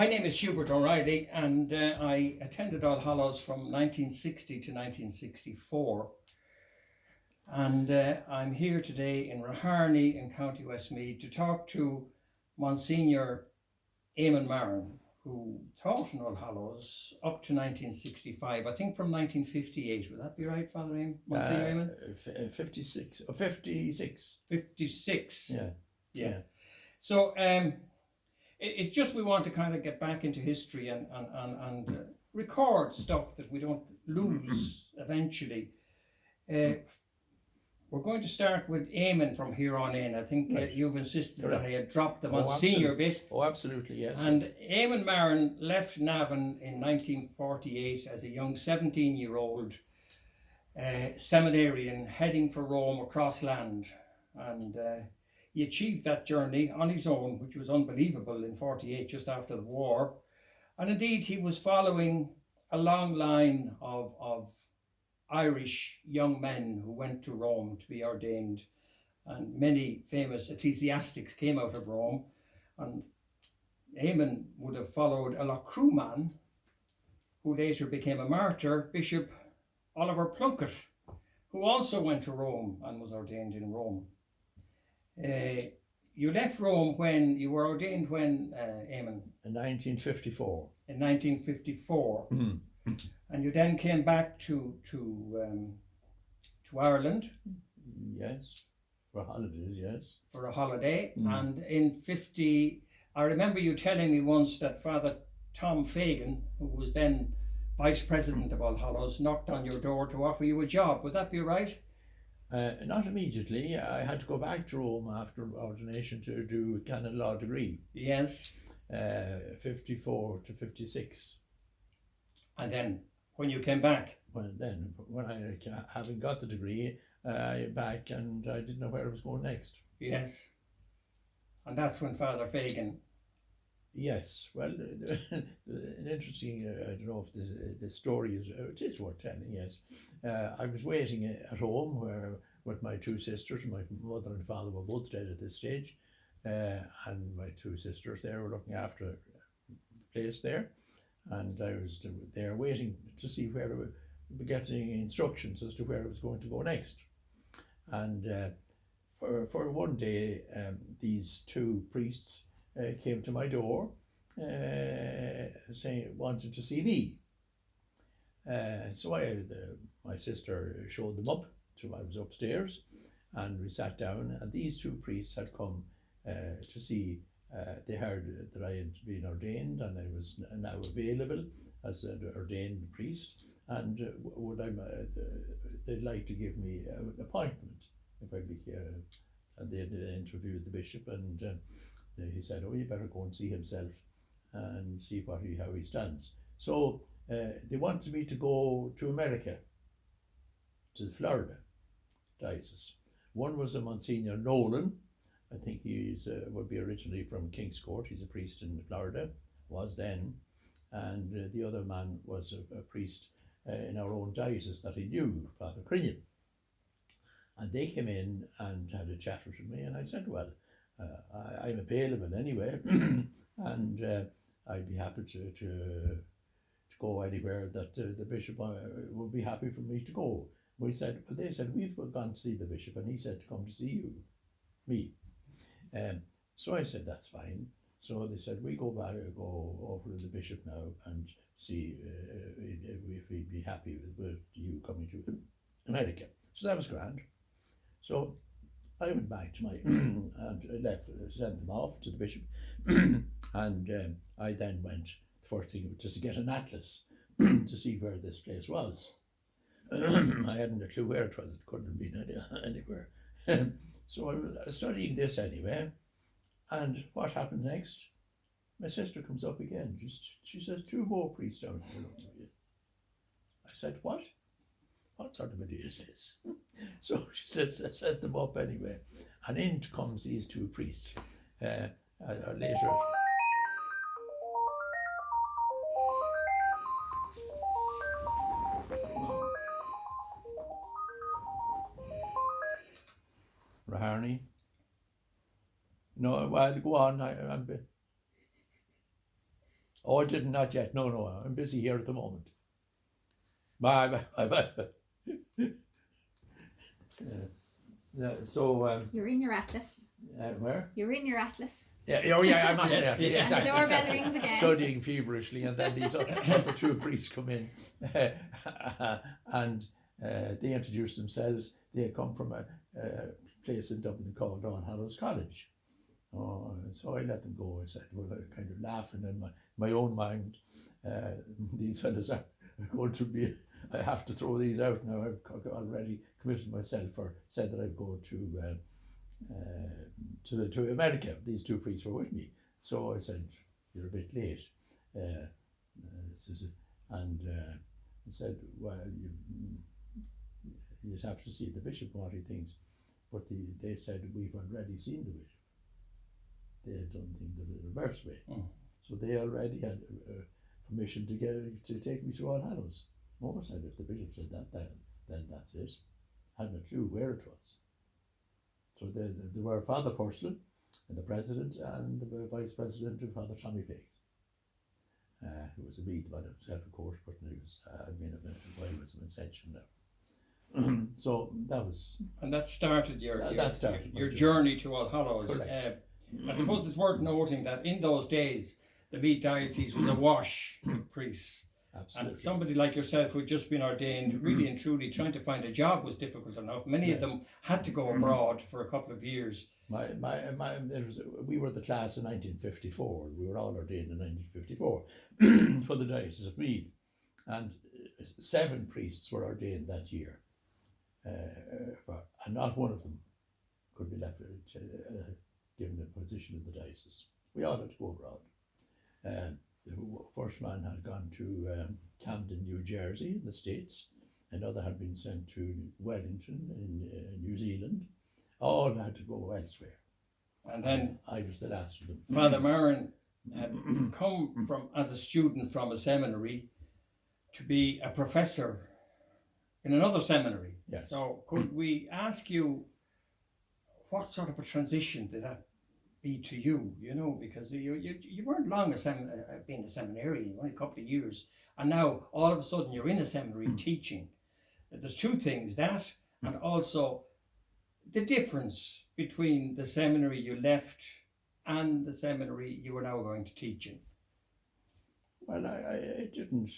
My name is Hubert O'Reilly, and I attended All Hallows from 1960 to 1964. And I'm here today in Raharney in County Westmeath to talk to Monsignor Eamon Marron, who taught in All Hallows up to 1965, I think from 1958. Would that be right, Father Monsignor Eamon? 56 or 56. 56. Yeah. So it's just we want to kind of get back into history and record stuff that we don't lose eventually. We're going to start with Eamon from here on in. I think you've insisted that I had dropped the Monsignor bit. Oh, absolutely, yes. And Eamon Marron left Navan in 1948 as a young 17-year-old seminarian heading for Rome across land. And he achieved that journey on his own, which was unbelievable in 48, just after the war. And indeed, he was following a long line of Irish young men who went to Rome to be ordained. And many famous ecclesiastics came out of Rome. And Eamon would have followed a Loughcrew man, who later became a martyr, Bishop Oliver Plunkett, who also went to Rome and was ordained in Rome. You left Rome when you were ordained Eamon? In 1954. In 1954. And you then came back to Ireland. Yes, for holidays, yes. For a holiday. And in 50, I remember you telling me once that Father Tom Fagan, who was then Vice President of All Hallows, knocked on your door to offer you a job. Would that be right? Not immediately. I had to go back to Rome after ordination to do a canon law degree. Yes. 54 to 56. And then, when you came back? When I, having got the degree, back, and I didn't know where I was going next. Yes. And that's when Father Fagan... Yes, well, an interesting, I don't know if the story it is worth telling, yes. I was waiting at home with my two sisters. My mother and father were both dead at this stage, and my two sisters there were looking after the place there, and I was there waiting to see where I would be getting instructions as to where I was going to go next. And for one day, these two priests came to my door, saying wanted to see me. So my sister showed them up. So I was upstairs, and we sat down. And these two priests had come to see. They heard that I had been ordained, and I was now available as an ordained priest. And they'd like to give me an appointment if I be. And they interviewed the bishop, and he said, "Oh, you better go and see himself and see how he stands." So they wanted me to go to America, to the Florida diocese. One was a Monsignor Nolan. I think would be originally from King's Court. He's a priest in Florida, was then. And the other man was a priest in our own diocese that he knew, Father Crinnion. And they came in and had a chat with me, and I said, well, I'm available anyway, and I'd be happy to go anywhere that the bishop would be happy for me to go. They said, we've gone to see the bishop, and he said to come to see me. So I said, that's fine. So they said, we go over to the bishop now and see if he'd be happy with you coming to America. So that was grand. So I went back to and sent them off to the bishop, and I then went, the first thing just to get an atlas to see where this place was. I hadn't a clue where it was. It couldn't have been anywhere. So I was studying this anyway, and what happened next? My sister comes up again. She says, 2 more priests down here looking at you. I said, what? What sort of idea is this? So she says, I set them up anyway. And in comes these 2 priests. Later. Raharney? No, well, go on. Oh, I didn't, not yet. No, I'm busy here at the moment. So, You're in your atlas. where? You're in your atlas. Yeah, oh yeah, I'm not. Yes, Yeah, yes. And the exactly. doorbell rings again. Studying feverishly, and then these other two priests come in, and they introduce themselves. They come from a place in Dublin called All Hallows College. Oh, so I let them go. I said, well, kind of laughing in my own mind. These fellas are going to be. I have to throw these out now. I've already committed myself, or said that I'd go to America. These two priests were with me, so I said, "You're a bit late." He said, "Well, you have to see the bishop what he thinks," but they said, "We've already seen the bishop." They had done things the reverse way, so they already had permission to take me to All Hallows. Moore said, if the bishop said that, then that's it. Hadn't a clue where it was. So there were Father Purcell, and the president, and the vice president, and Father Tommy Fake, who was a Meath by himself, of course, but he was was an ascension now. So that was. And that started your journey. journey to All Hallows. Correct. I suppose it's worth noting that in those days, the Meath diocese was awash with priests. Absolutely. And somebody like yourself who'd just been ordained, really and truly trying to find a job was difficult enough. Many of them had to go abroad for a couple of years. We were the class in 1954. We were all ordained in 1954 for the Diocese of Meath, and 7 priests were ordained that year, and not one of them could be left given a position in the diocese. We all had to go abroad. The first man had gone to Camden, New Jersey, in the States. Another had been sent to Wellington in New Zealand. All had to go elsewhere. And then I was the last of them. Father Marron had come from as a student from a seminary to be a professor in another seminary. Yes. So could we ask you, what sort of a transition did that be to you, because you weren't long being a seminarian, only a couple of years, and now all of a sudden you're in a seminary teaching. There's two things, that and also the difference between the seminary you left and the seminary you are now going to teach in. Well, it didn't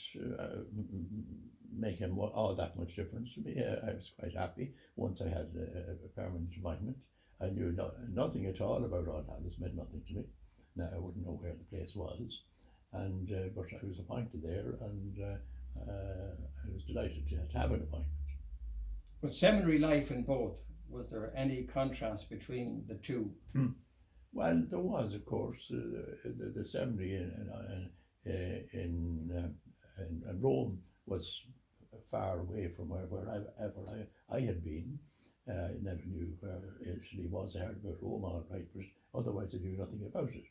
make him all that much difference to me. I was quite happy once I had a permanent appointment. I knew nothing at all about All Hallows, meant nothing to me. Now I wouldn't know where the place was, and but I was appointed there, and I was delighted to have an appointment. But seminary life in both, was there any contrast between the two? Well, there was, of course, the seminary in Rome was far away from wherever I had been. I never knew where Italy was. I heard about Rome all right, but otherwise I knew nothing about it.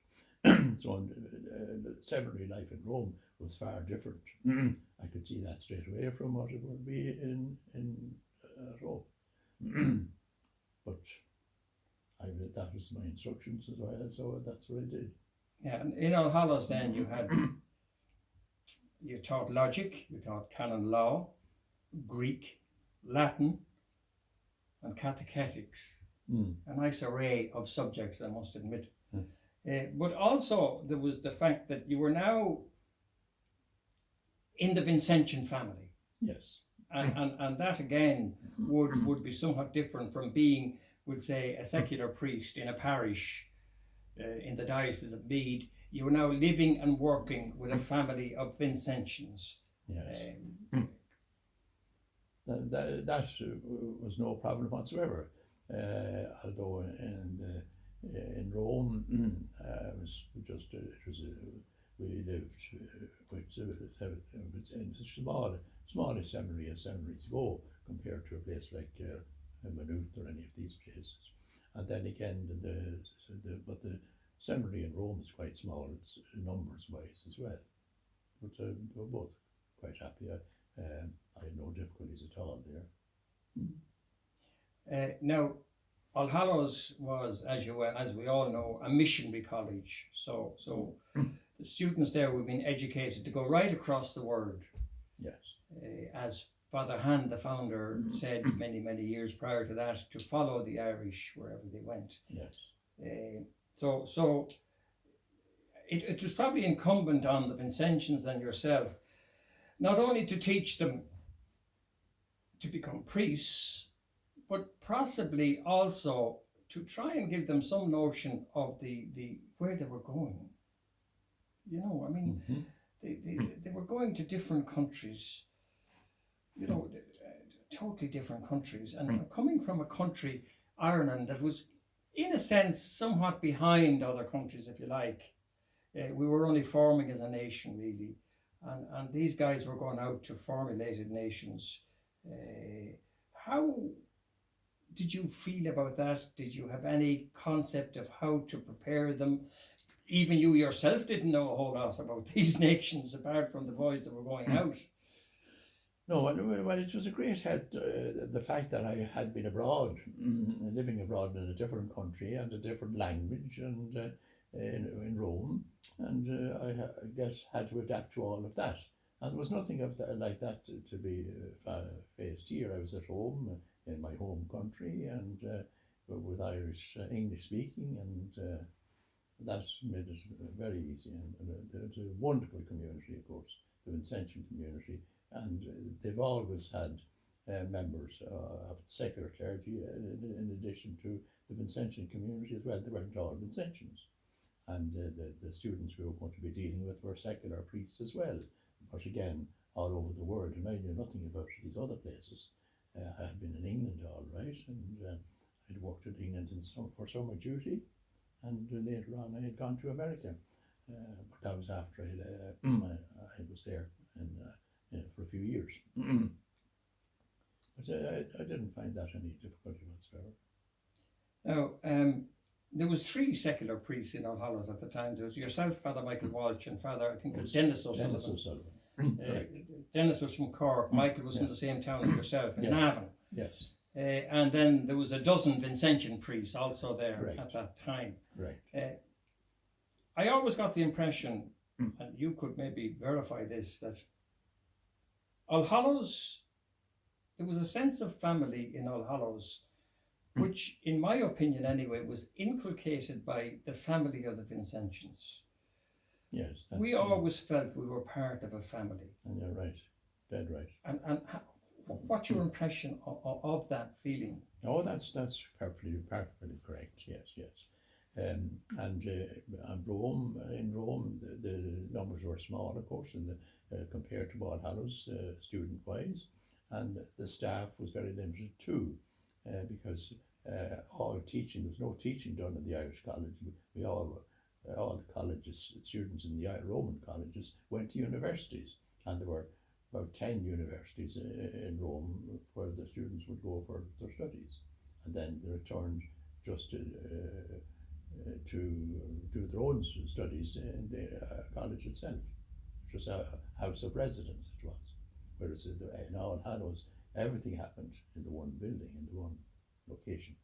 So the seminary life in Rome was far different. I could see that straight away from what it would be in Rome. But that was my instructions as well, so that's what I did. Yeah, and in All Hallows then you taught logic, you taught canon law, Greek, Latin, and catechetics. A nice array of subjects, I must admit. But also there was the fact that you were now in the Vincentian family. Yes. And that again would be somewhat different from being, would say, a secular priest in a parish in the Diocese of Meath. You are now living and working with a family of Vincentians. Yes. That was no problem whatsoever. Although in Rome, we lived in smallest seminary as seminaries go, compared to a place like Maynooth or any of these places. And then again, but the seminary in Rome is quite small, it's numbers wise as well. But we're both quite happy. I had no difficulties at all there. Now, All Hallows was, as we all know, a missionary college. So the students there were being educated to go right across the world. Yes. As Father Han, the founder, said many, many years prior to that, to follow the Irish wherever they went. Yes. So it was probably incumbent on the Vincentians and yourself not only to teach them to become priests, but possibly also to try and give them some notion of the where they were going. You know, I mean, they were going to different countries, you know, totally different countries, and coming from a country, Ireland, that was, in a sense, somewhat behind other countries, if you like. We were only forming as a nation, really, and these guys were going out to formulated nations. How did you feel about that? Did you have any concept of how to prepare them? Even you yourself didn't know a whole lot about these nations, apart from the boys that were going out. No, well, it was a great help, the fact that I had been abroad, living abroad in a different country and a different language, and in Rome, and I guess had to adapt to all of that. And there was nothing of that, like that to be faced here. I was at home in my home country, and with Irish English speaking, and that made it very easy. And it's a wonderful community, of course, the Vincentian community, and they've always had members of the secular clergy in addition to the Vincentian community as well. They weren't all Vincentians, and the students we were going to be dealing with were secular priests as well. But again, all over the world, and I knew nothing about these other places. I had been in England, all right, and I'd worked in England for summer duty, and later on I had gone to America. But that was after I was there for a few years. But I didn't find that any difficulty whatsoever. Now, there was 3 secular priests in All Hallows at the time. There was yourself, Father Michael Walsh, and Father, I think it was Dennis O'Sullivan. Dennis O'Sullivan. Dennis was from Cork. Michael was from the same town as yourself, in Yes. Navan. Yes. And then there was a dozen Vincentian priests also there Right. at that time. Right. I always got the impression, and you could maybe verify this, that All Hallows, there was a sense of family in All Hallows, which, in my opinion anyway, was inculcated by the family of the Vincentians. Yes. We always felt we were part of a family. And you're right. Dead right. And what's your impression of that feeling? Oh, that's perfectly correct. Yes. And Rome, in Rome, the numbers were small, of course, compared to All Hallows, student-wise, and the staff was very limited too, because all teaching, there was no teaching done in the Irish college. We all the colleges, students in the Roman colleges went to universities, and there were about 10 universities in Rome where the students would go for their studies, and then they returned just to do their own studies in the college itself, which was a house of residence it was. Whereas in All Hallows, everything happened in the one building, in the one location.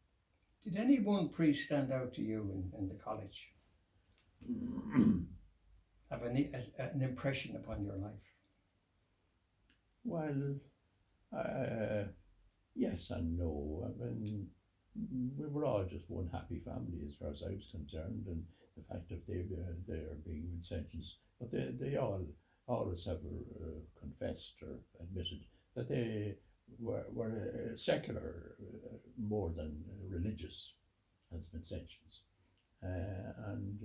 Did any one priest stand out to you in the college? Have an impression upon your life? Well, yes and no. I mean, we were all just one happy family as far as I was concerned, and the fact that they are being Vincentians, but they all always have confessed or admitted that they were secular more than religious as Vincentians, and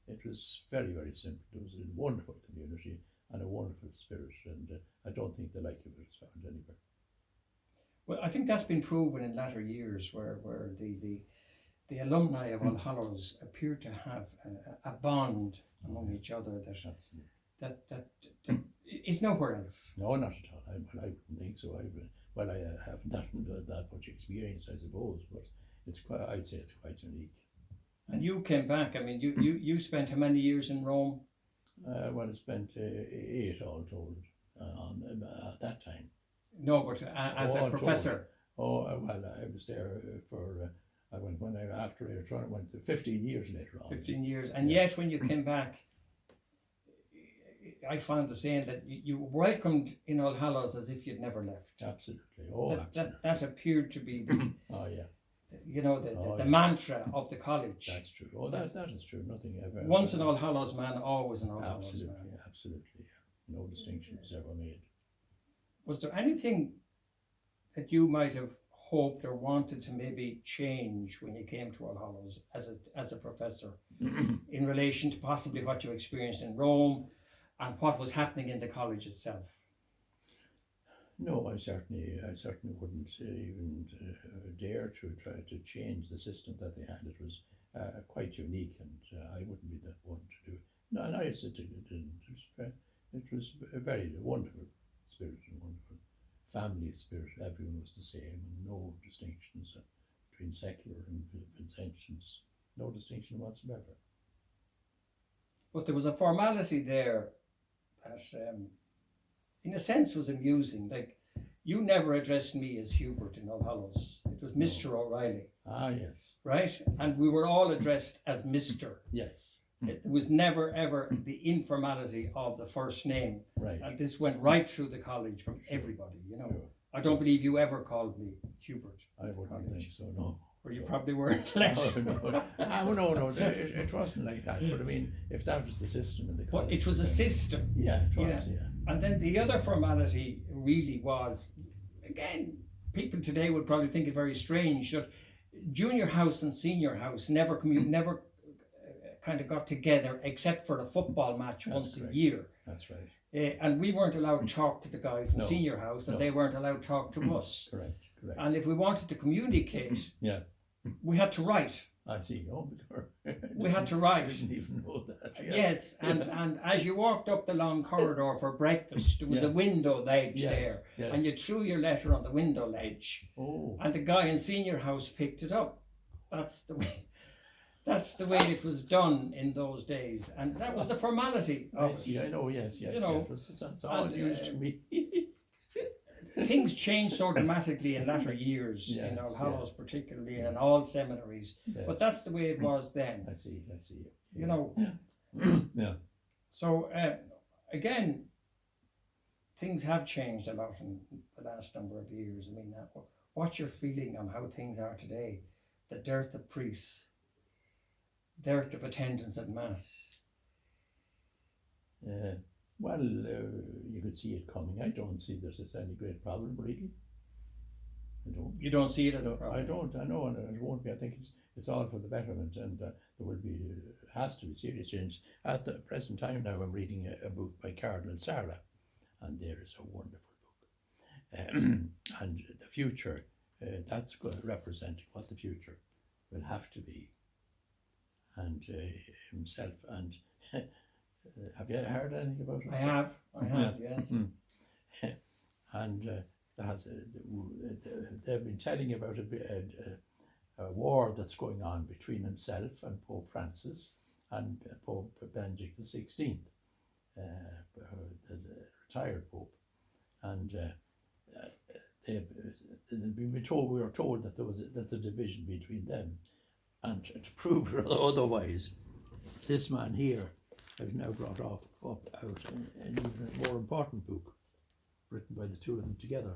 it was very, very simple. It was a wonderful community and a wonderful spirit, and I don't think the like of it is found anywhere. Well, I think that's been proven in latter years, where the alumni of All Hallows appear to have a bond among each other that is nowhere else. No, not at all. I wouldn't think so. I haven't that much experience, I suppose, but I'd say it's quite unique. And you came back. I mean, you spent how many years in Rome? Well, I spent 8 all told at that time. No, but as a professor. Well, I was there for. I went after I went to 15 years later on. 15 years, and yet when you came back, I found the saying that you were welcomed in All Hallows as if you'd never left. Absolutely. Oh, that, absolutely. that appeared to be the, Oh, yeah. the mantra of the college. That's true. Oh, that is true. Nothing ever. Once an All Hallows man, always an All Hallows Absolutely, man. absolutely. Yeah. No distinction was ever made. Was there anything that you might have hoped or wanted to maybe change when you came to All Hallows as a professor in relation to possibly what you experienced in Rome and what was happening in the college itself? No, I certainly wouldn't even dare to try to change the system that they had. It was quite unique, and I wouldn't be the one to do it. No, and I said it didn't. It was a very wonderful spirit and wonderful family spirit. Everyone was the same, and no distinctions between secular and Vincentians. No distinction whatsoever. But there was a formality there that, in a sense, was amusing. Like, you never addressed me as Hubert in All Hallows. It was Mr. O'Reilly, Ah, yes. right? And we were all addressed as Mr. Yes. It was never ever the informality of the first name. Right. And this went right through the college from everybody, Sure. I don't believe you ever called me Hubert. I wouldn't think so, no. Or you probably weren't let. No, it wasn't like that. But I mean, if that was the system in the college. But it was a system. Yeah, it was, yeah. And then the other formality really was, again, people today would probably think it very strange that junior house and senior house never kind of got together except for a football match once a year. That's right. And we weren't allowed to talk to the guys in No. senior house, and No. they weren't allowed to talk to us. Correct. And if we wanted to communicate, Yeah, we had to write. I see. Oh, We had to I write. didn't even know that. Yeah. Yes, and as you walked up the long corridor for breakfast, there was a window ledge there, Yes. and you threw your letter on the window ledge, Oh, and the guy in senior house picked it up. That's the way it was done in those days, and that was the formality of I see. I know. Yes. You know, That's all news to me. Things changed so dramatically in latter years, Yes, in All Hallows particularly, and in all seminaries. Yes. But that's the way it was then. I see. Yeah. So again, things have changed a lot in the last number of years. I mean, what's your feeling on how things are today? The dearth of priests, dearth of attendance at mass. Well, you could see it coming. I don't see this as any great problem, really. I don't. You don't see it as a No, problem? I don't. I know, and it won't be. I think it's all for the betterment, and there will be has to be serious change. At the present time now, I'm reading a book by Cardinal Sarah, and there is a wonderful book, and the future. That's representing what the future will have to be, and himself and. Have you heard anything about it? I have, yes. And they've been telling about a war that's going on between himself and Pope Francis and Pope Benedict XVI, the retired Pope. And we were told that that's a division between them. And to prove otherwise, this man here has now brought out an even more important book written by the two of them together.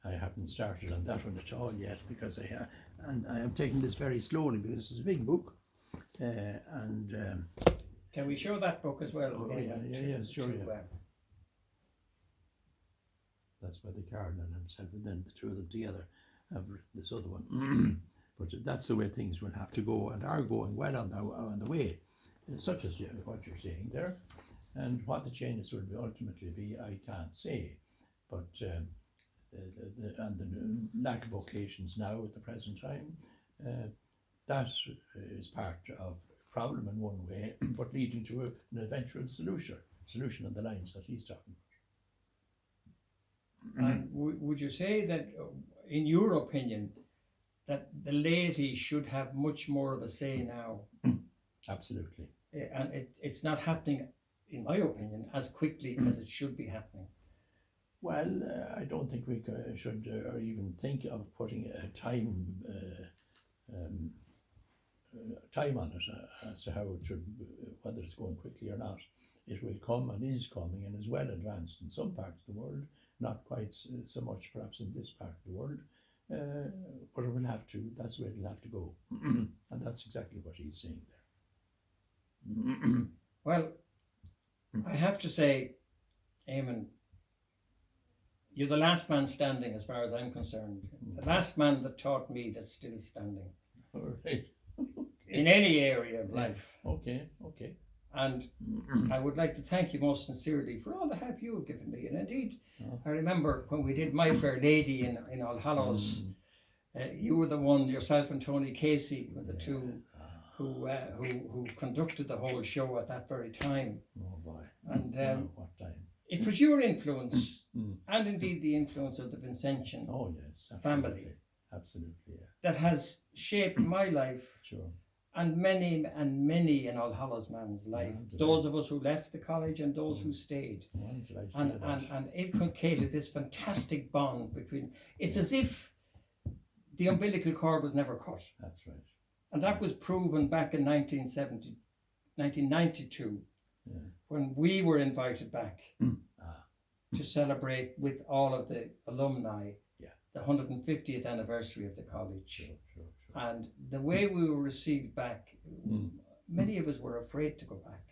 I haven't started on that one at all yet because I am taking this very slowly because it's a big book, and Can we show that book as well? Oh, yeah, sure, yeah. That's by the Cardinal himself, and then the two of them together have written this other one. But that's the way things will have to go, and are going well on the way, such as what you're saying there. And what the changes will ultimately be, I can't say. But the lack of vocations now at the present time, that is part of the problem in one way, but leading to an eventual solution on the lines that he's talking about. And would you say that, in your opinion, that the laity should have much more of a say now? Absolutely. And it's not happening, in my opinion, as quickly as it should be happening. Well, I don't think we should or even think of putting a time on it as to how it should, whether it's going quickly or not. It will come and is coming and is well advanced in some parts of the world, not quite so much perhaps in this part of the world, but it will have to, that's where it'll have to go. And that's exactly what he's saying there. Well, I have to say, Eamon, you're the last man standing as far as I'm concerned. The last man that taught me that's still standing. All right. In any area of life. Okay. And I would like to thank you most sincerely for all the help you have given me. And indeed, I remember when we did My Fair Lady in All Hallows, you were the one, yourself and Tony Casey were the two who conducted the whole show at that very time. Oh boy. And what time? it was your influence, and indeed the influence of the Vincentian family. Absolutely, yeah. That has shaped my life. Sure. And many in All Hallows man's life. Those of us who left the college and those who stayed. And inculcated this fantastic bond between, it's as if the umbilical cord was never cut. That's right. And that was proven back in 1992, when we were invited back to celebrate with all of the alumni the 150th anniversary of the college. Sure. And the way we were received back, many of us were afraid to go back.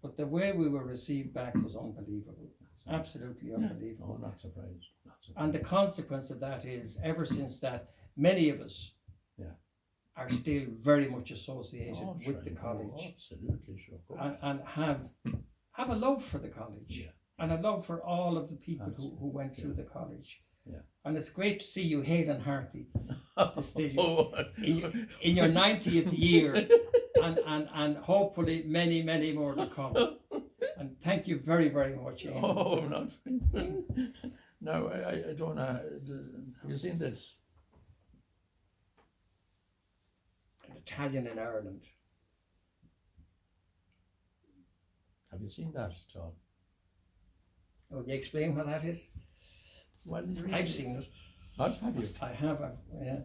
But the way we were received back was unbelievable. Absolutely unbelievable. Oh, not surprised. And the consequence of that is, ever since that, many of us are still very much associated with the college. Oh, absolutely, sure. And have a love for the college. And a love for all of the people who went through the college. And it's great to see you hale and hearty at the station in your 90th year, and hopefully many more to come. And thank you very much, Eamon. Oh, not no, I don't know. Have you seen this? An Italian in Ireland. Have you seen that at all? Oh, you explain what that is? Well, I've seen it. What have you? I have. Yeah.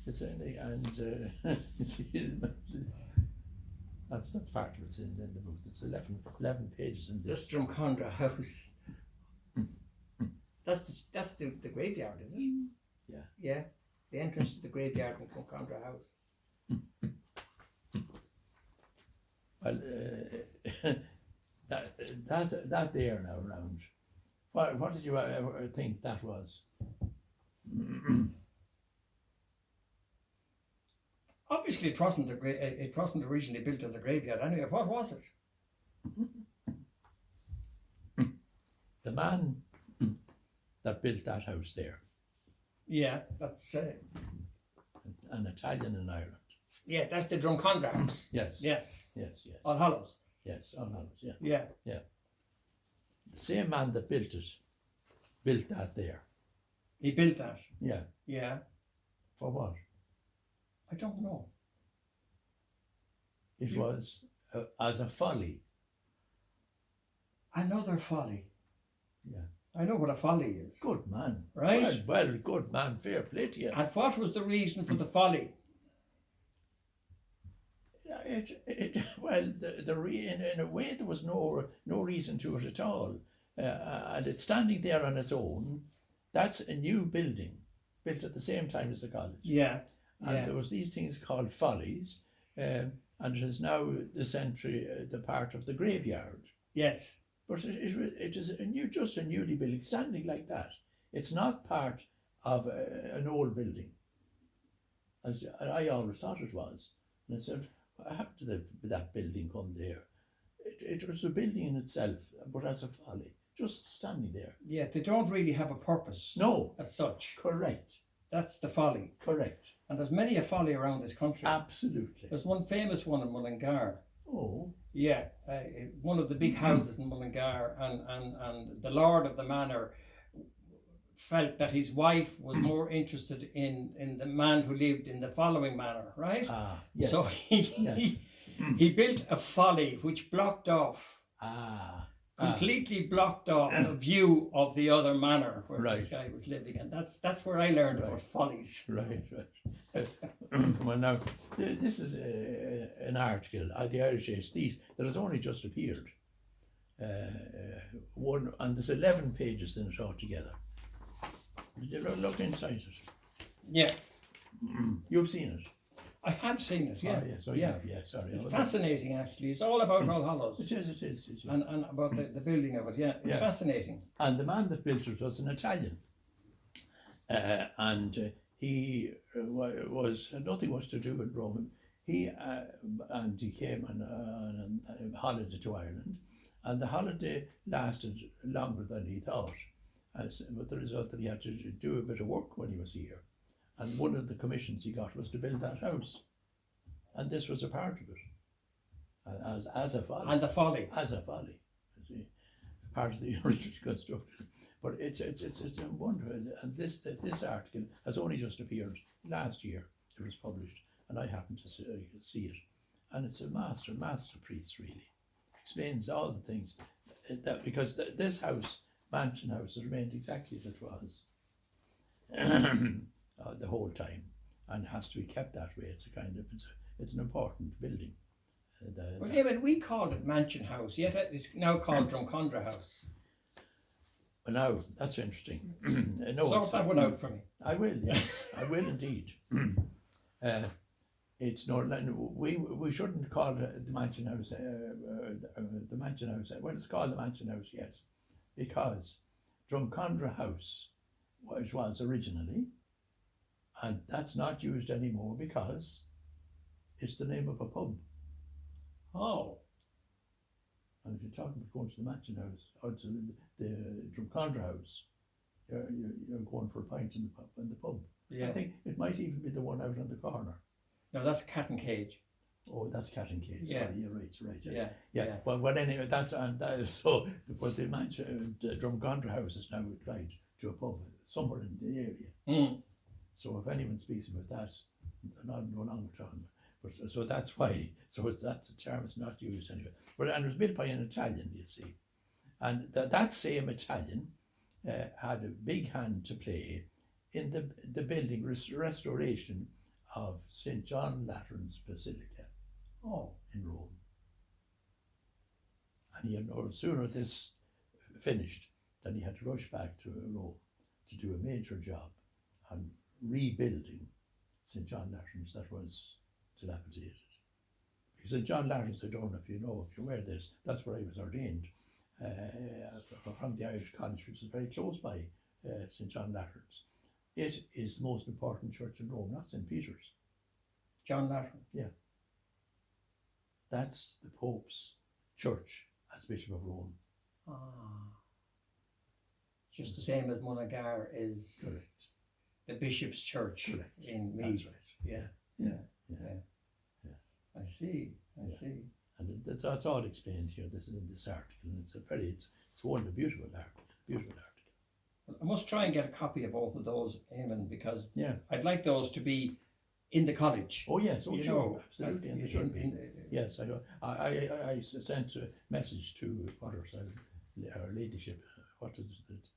It's you see, that's part of it in the book. It's 11 pages in this. This Drumcondra house. That's the graveyard, is it? Yeah. The entrance to the graveyard in Drumcondra house. Well, that there now around. What did you ever think that was? Obviously, it wasn't originally built as a graveyard. Anyway, what was it? The man that built that house there. Yeah, that's an Italian in Ireland. Yeah, that's the Drumcondra house. Yes. All Hallows. Yes, All Hallows. Yeah. The same man that built that there. He built that. Yeah. For what? I don't know. It was as a folly. Another folly. Yeah. I know what a folly is. Good man. Right? Well, good man. Fair play to you. And what was the reason for the folly? In a way there was no reason to it at all. And it's standing there on its own. That's a new building built at the same time as the college. Yeah. And there was these things called follies, and it is now the part of the graveyard. Yes. But it is just a newly built, standing like that. It's not part of an old building, as I always thought it was. And I said, how did that building come there? It was a building in itself, but as a folly, just standing there. Yeah, they don't really have a purpose. No. As such. Correct. That's the folly. Correct. And there's many a folly around this country. Absolutely. There's one famous one in Mullingar. Oh. Yeah, one of the big houses in Mullingar, and the lord of the manor felt that his wife was more interested in the man who lived in the following manor, right? Yes. So he built a folly which blocked off completely blocked off a view of the other manor where this Right. guy was living, and that's where I learned about follies. Right. Well, now, this is an article at the Irish Aesthete that has only just appeared. And there's 11 pages in it altogether. Did you look inside it? Yeah, You've seen it? I have seen it. Yeah, Oh, yes, you have, yeah, sorry. It's fascinating, actually. It's all about All Hallows It is. and about the building of it. Yeah, it's fascinating. And the man that built it was an Italian. And he was nothing was to do in Rome. He came on a holiday to Ireland, and the holiday lasted longer than he thought, with the result that he had to do a bit of work when he was here. And one of the commissions he got was to build that house, and this was a part of it, as a folly. And the folly. As a folly, you see, part of the original construction. But it's a wonder, and this article has only just appeared last year. It was published, and I happened to see it, and it's a masterpiece really. Explains all the things that because this house, mansion house, has remained exactly as it was the whole time, and has to be kept that way. It's an important building. But Eamon, we called it Mansion House, yet it's now called Drumcondra House. Well, now that's interesting. No, Sort that one out for me. I will, yes, I will indeed. It's not. We shouldn't call it the Mansion House. The Mansion House. Well, it's called the Mansion House, yes, because Drumcondra House was originally, and that's not used anymore because it's the name of a pub. Oh. And if you're talking about going to the Mansion House or to the Drumcondra House, you're going for a pint in the pub. Yeah. I think it might even be the one out on the corner. No, that's Cat and Cage. Oh, that's Cat and Cage. Yeah. Sorry, you're right. Yeah. Well, anyway, that is so. But the Drumcondra House is now applied to a pub somewhere in the area. So if anyone speaks about that, they're no longer talking. But so that's why. So that's a term that's not used anyway. But and it was built by an Italian, you see, and that same Italian had a big hand to play in the building restoration of St. John Lateran's Basilica. In Rome. And he had no sooner this finished than he had to rush back to Rome to do a major job on rebuilding St. John Lateran's that was dilapidated. Because St. John Lateran's, I don't know if you're aware of this, that's where I was ordained from the Irish College, which is very close by St. John Lateran's. It is the most important church in Rome, not St. Peter's. John Lateran. Yeah. That's the Pope's church as Bishop of Rome. Just the same as Mullingar is Correct. the Bishop's Church in Meath. That's right. Yeah. I see. And that's all explained here. This is in this article, and it's a beautiful article. I must try and get a copy of both of those, Eamon, because Yeah. I'd like those to be in the college. Oh yes. Oh You sure. know, Absolutely. And they should be. Yes. I sent a message to our ladyship. What is it?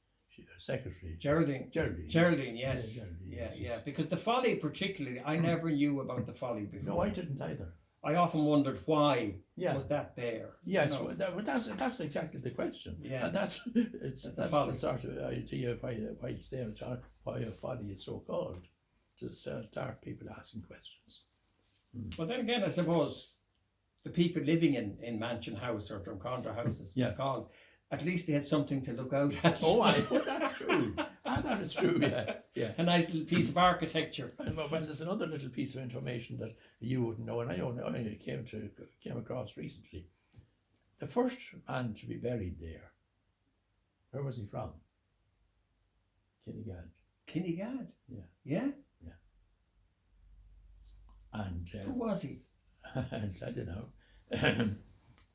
Secretary. Geraldine. Geraldine. Yes. Geraldine, Yeah. Because the folly, particularly, I never knew about the folly before. No, I didn't either. I often wondered why was that there. Yes, you know? well, that's exactly the question. Yeah. And that's the sort of idea why it's there, why a folly is so called, to start people asking questions. But then again, I suppose the people living in Mansion House or Drumcondra House, as it's called, at least they had something to look out at. That's true. That is true. Yeah. A nice little piece of architecture. And well, there's another little piece of information that you wouldn't know, and I only came across recently. The first man to be buried there, where was he from? Kinnegad. Kinnegad? Yeah. Yeah? And who was he? and I don't know.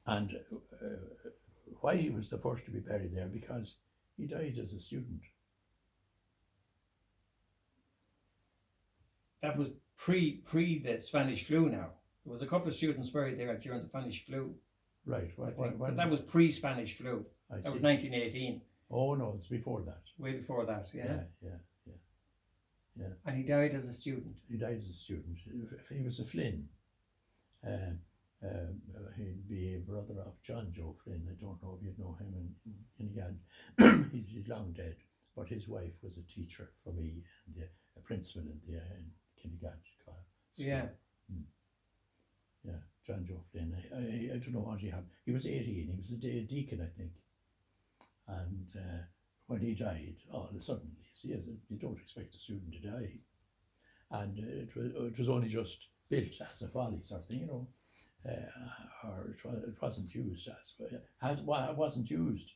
And why he was the first to be buried there, because he died as a student. That was pre the Spanish flu now. There was a couple of students buried there during the Spanish flu. Right. But that was pre-Spanish flu. I That see. was 1918, Oh no, it's before that. way before that, yeah. Yeah. And he died as a student. He died as a student. He was a Flynn. He'd be a brother of John Joe Flynn. I don't know if you'd know him in Kinnigan. He's long dead, but his wife was a teacher for me and a principal in Kinnigan. Yeah. Yeah, John Joe Flynn. I don't know what he had. He was 18. He was a deacon, I think. And when he died, all of a sudden, you don't expect a student to die. And it was only just built as a folly sort of thing, you know. Or it wasn't used it wasn't used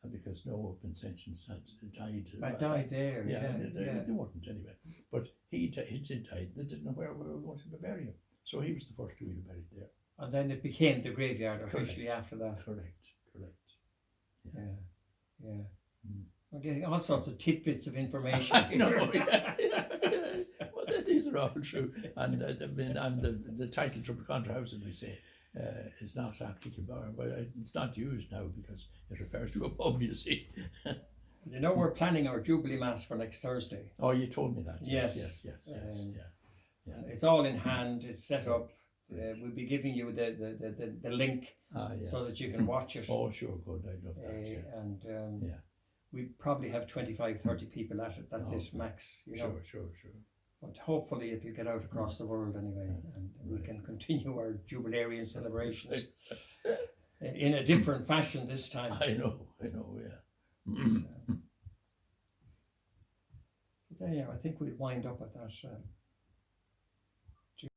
because no Vincentians had died. I died there, They weren't anyway. But he did die. They didn't know where we were going to bury him. So he was the first to be buried there. And then it became the graveyard officially after that. Correct. Yeah. Mm. We're getting all sorts of tidbits of information. I know, yeah. Well, these are all true. And the title to Contra House, as we say, is not applicable, but it's not used now because it refers to a pub, you see. You know, we're planning our Jubilee Mass for next Thursday. Oh, you told me that. Yes. Yeah. It's all in hand, it's set up. We'll be giving you the link so that you can watch it. Oh, sure, good. I love that. And we probably have 25, 30 people at it. That's it, max. You know. Sure. But hopefully it'll get out across the world anyway, and we can continue our jubilarian celebrations in a different fashion this time. I know, yeah. So there you are. I think we'll wind up at that.